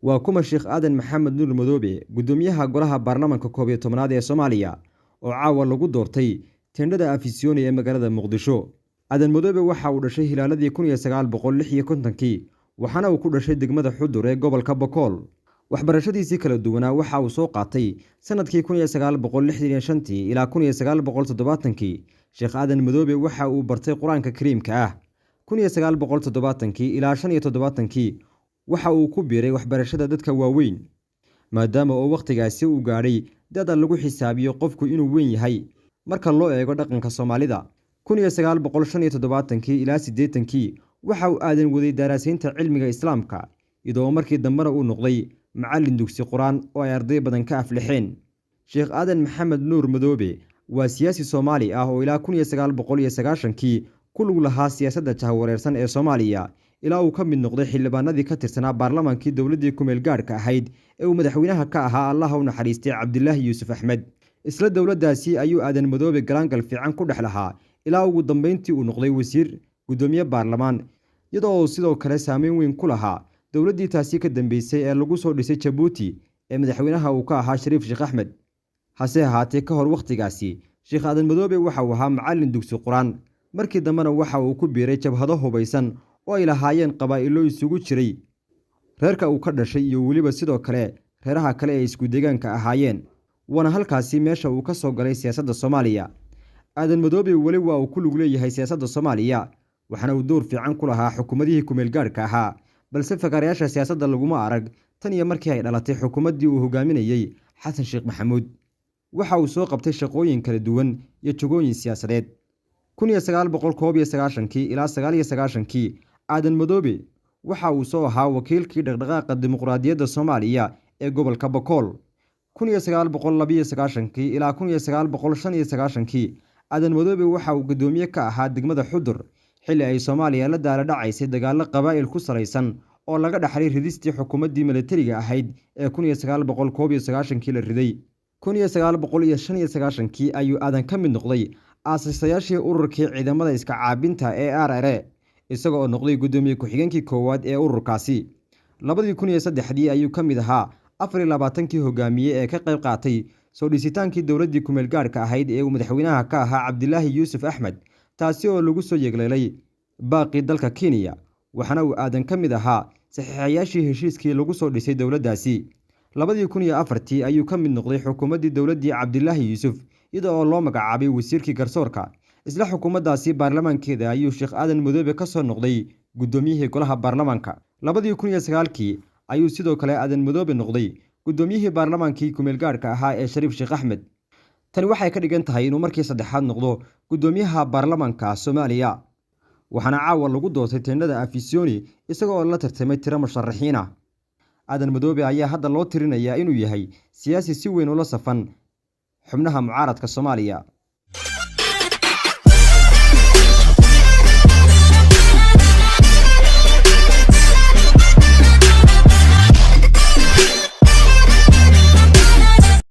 waa kuma Sheekh Aadan Maxamed Nuur Madoobe gudoomiyaha golaha baarlamaanka 11aad ee Soomaaliya oo caawa lagu doortay teendhada Afisyooni ee magaalada Muqdisho. Aadan Madoobe waxa uu dhashay hilaaladii 1956 waxaana uu ku dhashay degmada Xudur ee gobolka Bokool. waxbarashadiisii kala duwanaa waxa uu soo qaatay sanadkii 1965 ilaa 1970. Sheekh Aadan Madoobe waxa uu bartay Quraanka Kariimka ah 1970 ilaa 75. waxa uu ku biiray waxbarashada dadka waaweyn maadaama oo waqtigaasi uu gaaray dad lagu xisaabiyo qofku inuu weyn yahay marka loo eego dhaqanka Soomaalida. 1975 ilaa 80 waxa uu aadan waday daraasaynta cilmiga Islaamka iyadoo markii dambena uu noqday macallin dugsi Quraan oo ay arday badan ka aflixeen. Sheekh Aadan Maxamed Nuur Madoobe waa siyaasi Soomaali ah oo ilaa 1990 ku lug lahaa siyaasadda jahwareersan ee Soomaaliya ilaa uu ka mid noqday xildhibaanadii ka tirsanaa baarlamaankii dowladii ku meel gaarka ahayd ee uu madaxweynaha ka ahaa Allah u naxariistay Cabdilaahi Yuusuf Axmed. isla dowladdaasi ayuu Aadan Madoobe galaangal fiican ku dhex lahaa ilaa ugu dambeyntii uu noqday wasiir gudoomiye baarlamaan iyadoo sidoo kale saameyn weyn ku lahaa dowladii taasi ka dambeysay ee lagu soo dhisay Djibouti ee madaxweynaha uu ka ahaa Shariif Sheekh Axmed. hase ahaatee ka hor waqtigaasi Sheekh Aadan Madoobe waxa uu ahaa macallin dugsi Quraan markii dambena waxa uu ku biiray jabhado hubaysan oo ay lahaayeen qabaa'ilo isugu jiray reerka uu ka dhashay iyo waliba sidoo kale reeraha kale ee isku deegaanka ahaayeen wana halkaasi meesha uu ka soo galay siyaasadda Soomaaliya. Aadan Madoobe wali waa uu ku lug leeyahay siyaasadda Soomaaliya waxana uu door fiican ku lahaa xukuumadihii ku meel gaarka ahaa balse faqarayaasha siyaasadda laguma arag tan iyo markii ay dhalatay xukuumaddii uu hogaaminayay Xasan Sheekh Maxamuud. waxa uu soo qabtay shaqooyin kala duwan iyo jagooyin siyaasadeed 1991 ilaa 1999. Aadan Madoobe waxa uu soo ahaa wakiilkii dhaqdhaqaaqa dimuqraadiyadda Soomaaliya ee gobolka Bokool 1992 ilaa 1995. Aadan Madoobe waxa uu gudoomiye ka ahaa degmada Xudur xilli ay Soomaaliya la daala dhacaysay dagaalo qabaa'il ku salaysan oo laga dhaxlay ridistii xukuumaddii militariga ahayd ee 1991 la riday. 1995 ayuu Aadan ka mid noqday aasasayaashii ururkii ciidamada iska caabinta ee RRA isagoo oo noqday gudoomiye ku-xigeenkii koowaad ee ururkaasi. 2003 ayuu ka mid ahaa 24kii hogaamiye ee ka qayb qaatay soo dhisitaankii dowladii ku meel gaarka ahayd ee uu madaxweynaha ka ahaa Cabdilaahi Yuusuf Axmed taasi oo lagu soo yeegleelay baaqi dalka Kenya waxana uu Aadan ka mid ahaa saxiixayaashii heshiiskii lagu soo dhisay dowladdaasi. 2004 ayuu ka mid noqday xukuumaddii dowladii Cabdilaahi Yuusuf iyadoo loo magacaabay wasiirkii garsoorka. isla xukuumaddaasi baarlamaankeeda ayuu Sheekh Aadan Madoobe ka soo noqday gudoomiyihii golaha baarlamaanka. 2009 ayuu sidoo kale Aadan Madoobe noqday gudoomiyihii baarlamaankii ku meel gaarka ahaa ee Shariif Sheekh Axmed. tani waxay ka dhigan tahay inuu markii saddexaad noqdo gudoomiyaha baarlamaanka Soomaaliya waxaana caawa lagu doortay teendhada Afisyooni isagoo la tartamay tiro musharaxiin ah. Aadan Madoobe ayaa hadda loo tirinayaa inuu yahay siyaasi si weyn ula safan xubnaha mucaaradka Soomaaliya.